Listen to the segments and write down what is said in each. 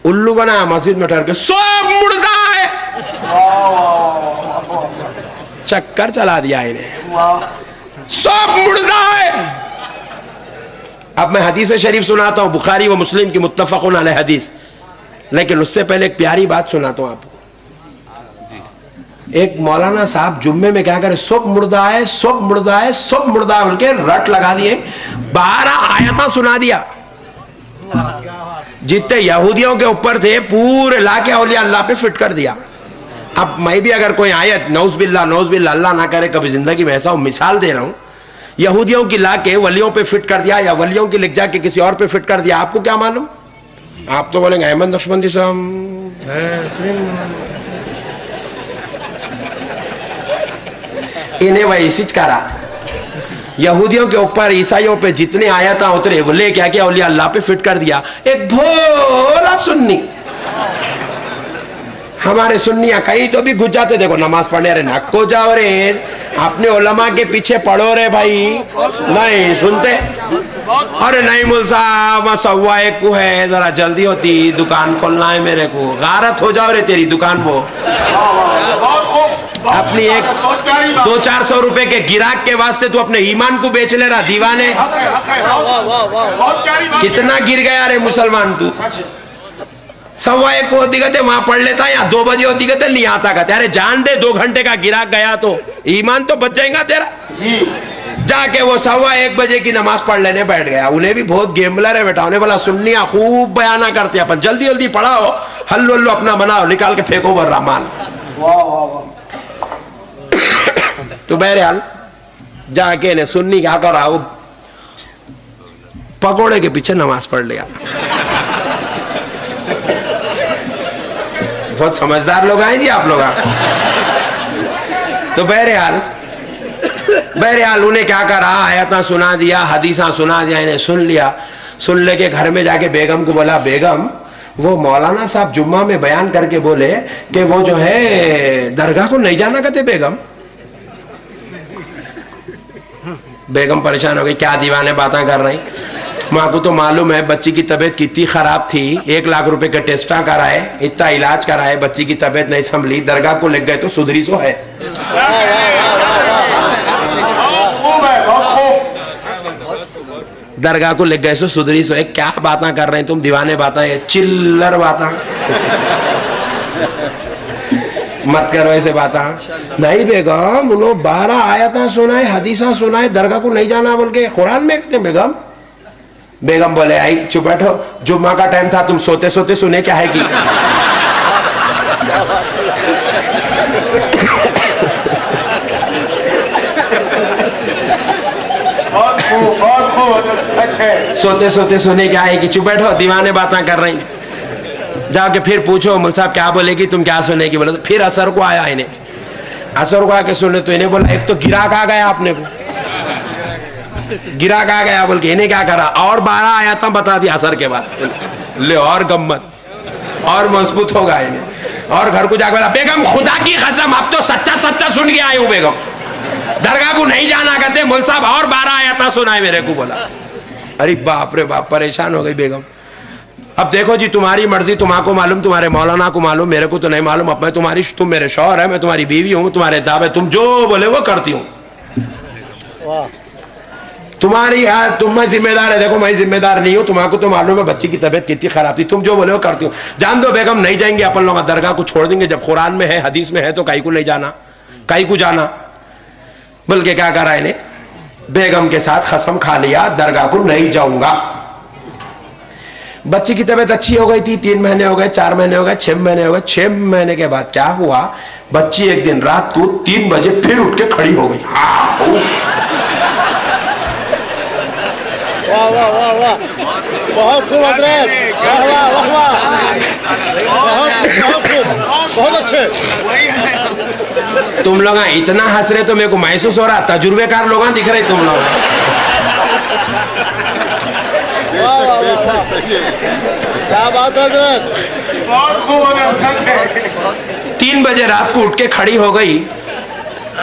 उल्लू बना मस्जिद में ठहर के, सब मुर्दा है, चक्कर चला दिया इन्हें, सब मुर्दा है। अब मैं हदीस शरीफ सुनाता हूं, बुखारी व मुस्लिम की मुत्तफ़क़ुन अलैह हदीस, लेकिन उससे पहले एक प्यारी बात सुनाता हूं आपको। एक मौलाना साहब जुम्मे में क्या करे, सब मुर्दा है, सब मुर्दा है, सब मुर्दा है बोल के रट लगा दिए, 12 आयता सुना दिया। जितने यहूदियों के ऊपर थे पूरे लाके औलिया अल्लाह पे फिट कर दिया। अब मैं भी अगर कोई आयत नौज़ बिल्लाह अल्लाह ना करे कभी जिंदगी में ऐसा मिसाल दे रहा हूं, यहूदियों की लाके वलियों पे फिट कर दिया या वलियों की लिख जाके किसी और पे फिट कर दिया, आपको क्या मालूम? आप तो बोलेंगे अहमद नक्शबंदी साहब, इन्हें वही सिच करा। यहूदियों के ऊपर ईसाइयों पे जितने आयता उतरे वो ले क्या औलिया अल्लाह पे फिट कर दिया। एक भोला सुन्नी, हमारे सुन्नियां कहीं तो भी घुस जाते, देखो नमाज पढ़ने, अरे नक्को जाओ रे, अपने उलमा के पीछे पढ़ो रे भाई, नहीं सुनते। अरे नहीं मुल साहब 1:15 को है, जरा जल्दी होती, दुकान खोलना है मेरे को, गारत हो जाओ रे तेरी दुकान वो। अपनी एक 200-400 रुपए के गिराक के वास्ते तू अपने ईमान को बेच ले रहा दीवाने। कितना गिर गया रे मुसलमान तू। 1:15 को होती कहते वहां पढ़ लेता, या 2 बजे होती कहते नहीं आता कहते। अरे जान दे 2 घंटे का गिराक गया तो ईमान तो बच जाएगा तेरा। जाके वो 1:15 बजे की नमाज पढ़ लेने बैठ गया। उन्हें भी बहुत गेमलर है बेटा, उन्हें बोला सुन्नियां खूब बयाना करते, अपन जल्दी जल्दी पढ़ाओ, हल्लो हल्लो अपना बनाओ, निकाल के फेंको बर रहमान। तो बहरहाल जाके ने सुन्नी क्या करा, वो पकोड़े के पीछे नमाज पढ़ लिया। बहुत समझदार लोग हैं जी आप लोग। तो बहरहाल उन्हें क्या करा, आयता सुना दिया, हदीसा सुना दिया, इन्हें सुन लिया। सुन लेके घर में जाके बेगम को बोला, बेगम वो मौलाना साहब जुम्मा में बयान करके बोले कि वो जो है दरगाह को नहीं जाना कहते। बेगम परेशान हो गई, क्या दीवाने बातें कर रही, तुम्हारा तो मालूम है बच्ची की तबीयत कितनी खराब थी, 1 लाख रुपए के टेस्टा कराए, इतना इलाज कराए, बच्ची की तबीयत नहीं संभली, दरगाह को लेग गए तो सुधरी सो है। दरगाह को लेग गए सो सुधरी सो है। क्या बातें कर रहे हैं तुम, दीवाने बातें, चिल्लर बातें मत करो ऐसे बातें। नहीं बेगम, उन्होंने 12 आयता सुनाए, हदीसा सुनाए, दरगाह को नहीं जाना बोल के कुरान में कहते बेगम। बेगम बोले आई चुप बैठो, जुम्मा का टाइम था, तुम सोते सोते सुने क्या है कि। सोते सोते सुने क्या है कि, चुप बैठो, दीवाने बातें कर रही। जाके फिर पूछो मुल साहब क्या बोलेगी, तुम क्या सुनेगी। बोले तो फिर असर को आया, इन्हें असर को आके सुने तो इन्हें बोला एक तो गिराक आ गया, आपने को गिराक आ गया बोल के इन्हें क्या करा, और 12 आयता बता दिया असर के बाद। ले और गम्मत और मजबूत होगा इन्हें। और घर को जाकर बोला, बेगम खुदा की कसम अब तो सच्चा सच्चा सुन के आई हूँ बेगम, दरगाह को नहीं जाना कहते मुल साहब, और 12 आयता सुनाए मेरे को। बोला अरे बाप रे बाप, परेशान हो गई बेगम। अब देखो जी तुम्हारी मर्जी, तुम्हारा मालूम, तुम्हारे मौलाना को मालूम, मेरे को तो नहीं मालूम। अब मैं तुम्हारी, तुम मेरे शौहर है, मैं तुम्हारी बीवी हूँ, तुम्हारे दावे, तुम जो बोले वो करती हूँ। तुम्हारी तुम मैं जिम्मेदार है, देखो मैं जिम्मेदार नहीं हूँ, तुम्हारा तो मालूम है बच्ची की तबीयत कितनी खराब थी, तुम जो बोले वो करती हूँ। जान दो बेगम नहीं जाएंगे अपन लोग, दरगाह को छोड़ देंगे, जब कुरान में है हदीस में है तो काई को नहीं जाना, काई को जाना। बल्कि क्या करा इन्हें, बेगम के साथ कसम खा लिया दरगाह को नहीं जाऊंगा। बच्ची की तबीयत अच्छी हो गई थी, 3 महीने हो गए, 4 महीने हो गए, 6 महीने हो गए। 6 महीने के बाद क्या हुआ, बच्ची एक दिन रात को 3 बजे फिर उठ के खड़ी हो गई। वाह वाह वाह वाह, बहुत खूब हजरत, वाह वाह वाह वाह, बहुत अच्छे। तुम लोग इतना हंस रहे तो मेरे को महसूस हो रहा तजुर्बेकार लोग दिख रहे तुम लोग। क्या बात है, बहुत खूब हो गया, सच है। 3 बजे रात को उठ के खड़ी हो गई।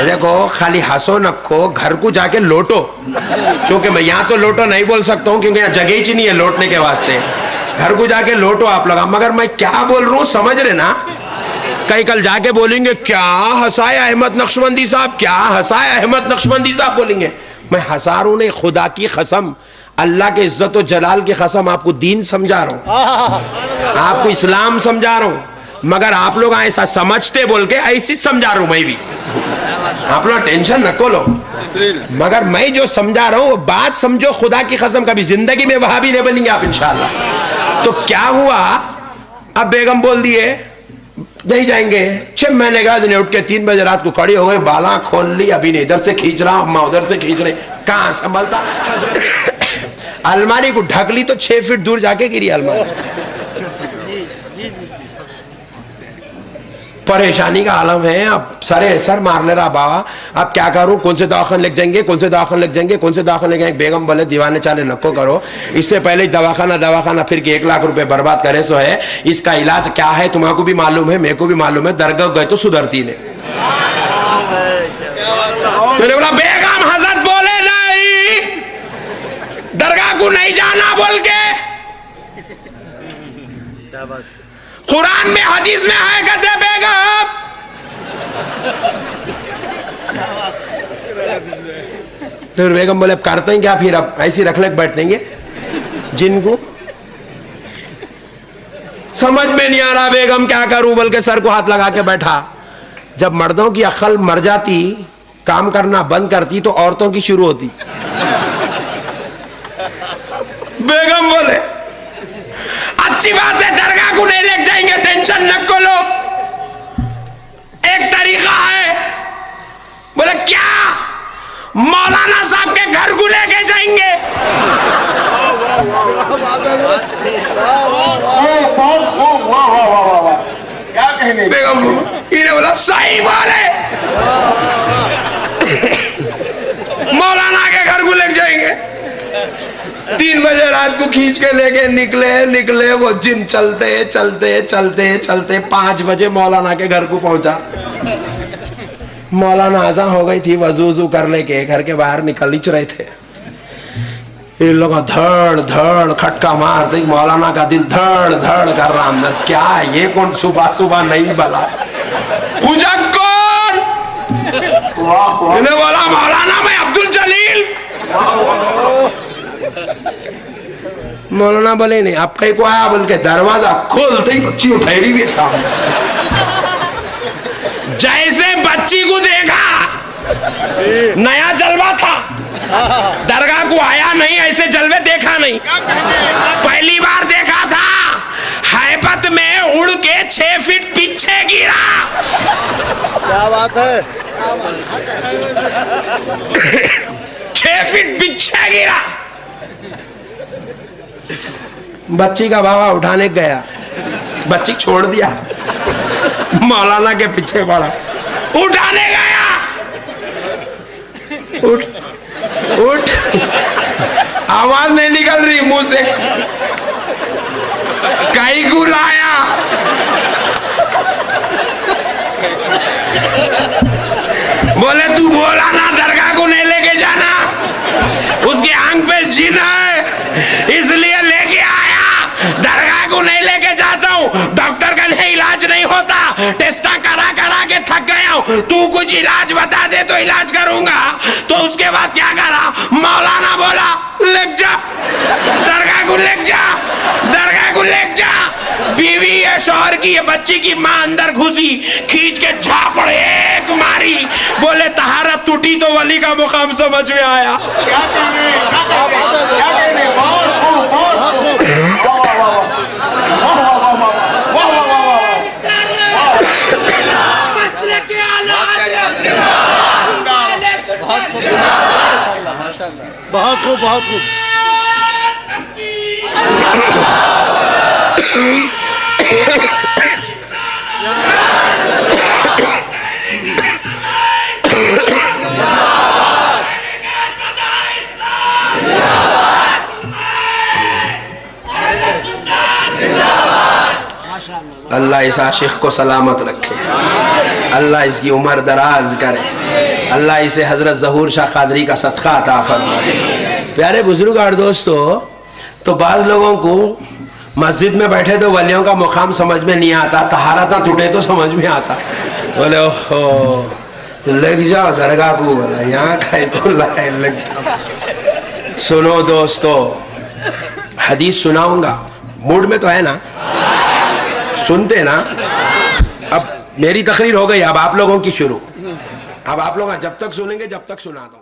देखो खाली हंसो नखो, घर को जाके लोटो, क्योंकि मैं यहाँ तो लोटो नहीं बोल सकता हूँ क्योंकि यहाँ जगह ही नहीं है लोटने के वास्ते। घर को जाके लोटो आप लोग। मगर मैं क्या बोल रहा हूँ समझ रहे ना? कई कल जाके बोलेंगे क्या हंसाए अहमद नक्शबंदी साहब, क्या हंसाए अहमद नक्शबंदी साहब बोलेंगे। मैं हंसा रहा हूं नहीं, खुदा की कसम, अल्लाह के इज्जत और जलाल की कसम आपको दीन समझा रहा हूं, आपको इस्लाम समझा रहा हूं। मगर आप लोग ऐसा समझते बोल के ऐसी समझा रहा हूं मैं भी, आप लोग टेंशन न लो। मगर मैं जो समझा रहा हूं वो बात समझो, खुदा की कसम कभी जिंदगी में वहां भी नहीं बनेंगे आप इंशाअल्लाह। तो क्या हुआ, अब बेगम बोल दिए नहीं जाएंगे। 6 महीने का दिन उठ के 3 बजे रात को खड़ी हो गई, बाला खोल ली, अभी नहीं इधर से खींच रहा, अम्मा उधर से खींच रही, कहां संभलता। अलमारी को ढक ली तो 6 फीट दूर जाके गिरी अलमारी। परेशानी का आलम है। अब सरे सर मार ले रहा बाबा, अब क्या करूं, कौन से दवाखाने लग जाएंगे, कौन से दवाखाने लग जाएंगे, कौन से दवाखाने लग जाएंगे। बेगम बोले दीवाने चाले नको करो, इससे पहले दवाखाना फिर के 1 लाख रुपए बर्बाद करे सो है। इसका इलाज क्या है तुम्हारा भी मालूम है, मेरे को भी मालूम है, दरगाह गए तो सुधरती ने। तो बोला बेगम हजरत बोले नहीं, दरगाह को नहीं जाना बोल के। कुरान में हदीस में है कहते बेगम। तो बेगम बोले करते हैं क्या फिर, अब ऐसी रख लग बैठ देंगे। जिनको समझ में नहीं आ रहा बेगम क्या करूं बोल के सर को हाथ लगा के बैठा। जब मर्दों की अक्ल मर जाती, काम करना बंद करती, तो औरतों की शुरू होती। बेगम बोले अच्छी बात है, दरगाह को नहीं ले जाएंगे, टेंशन न लो, एक तरीका है। बोले क्या? मौलाना साहब के घर को लेके जाएंगे। क्या कहने? बेगम इन्हें बोला सही बोले, मौलाना के घर को लेके जाएंगे। 3 बजे रात को खींच के लेके निकले वो जिन चलते 5 बजे मौलाना के घर को पहुंचा। मौलाना आजा हो गई थी, वजू कर लेके घर के बाहर निकल ही रहे थे। इन लोग धड़ खटका मारते, मौलाना का दिल धड़ कर रहा अंदर, क्या ये कौन सुबह नहीं बला। पूछा कौन? इन्हें बोला मौलाना मैं अब्दुल जलील। मौलाना बोले नहीं आप कहीं को आया बोल के दरवाजा खोलते ही बच्ची उठाई भी सामने। जैसे बच्ची को देखा, नया जलवा था, दरगाह को आया नहीं, ऐसे जलवे देखा नहीं, पहली बार देखा था। हैबत में उड़ के 6 फीट पीछे गिरा। क्या बात है? 6 फीट पीछे गिरा। बच्ची का बाबा उठाने गया, बच्ची छोड़ दिया, मौलाना के पीछे पड़ा, उठाने गया, उठ आवाज नहीं निकल रही मुंह से, कई को लाया। बोले तू बोला ना दरगाह को नहीं लेके जाना, उसके आंख पे जिन है इसलिए लेके आया। दरगाह को नहीं लेके जाता हूँ, डॉक्टर का नहीं इलाज नहीं होता, टेस्टा करा के थक गया हूँ, तू कुछ इलाज बता दे तो इलाज करूंगा। तो उसके बाद क्या करा, मौलाना बोला लेक जा, दरगाह को लेक जा, दरगाह को लेक जा। बीवी है शौहर की, ये बच्ची की माँ अंदर घुसी, खींच के झापड़ एक मारी। बोले तहारत टूटी तो वली का मुकाम समझ में आया। क्या कहने? क्या कहने? बहुत खूब। बहुत खूब। अल्लाह इस आशिक को सलामत रखे, अल्लाह इसकी उम्र दराज करे, अल्लाह इसे हजरत ज़हूर शाह कादरी का सदका अता फरमाए। प्यारे बुजुर्ग और दोस्तों, तो बाज़ लोगों को मस्जिद में बैठे तो वलियों का मुकाम समझ में नहीं आता, तहारत टूटे तो समझ में आता। बोले ओहो लग जाओ दरगाह को, बोला यहाँ खाए को लाए लग जाओ। सुनो दोस्तों, हदीस सुनाऊंगा, मूड में तो है ना, सुनते ना। अब मेरी तकरीर हो गई, अब आप लोगों की शुरू। अब आप लोग जब तक सुनेंगे जब तक सुना दो।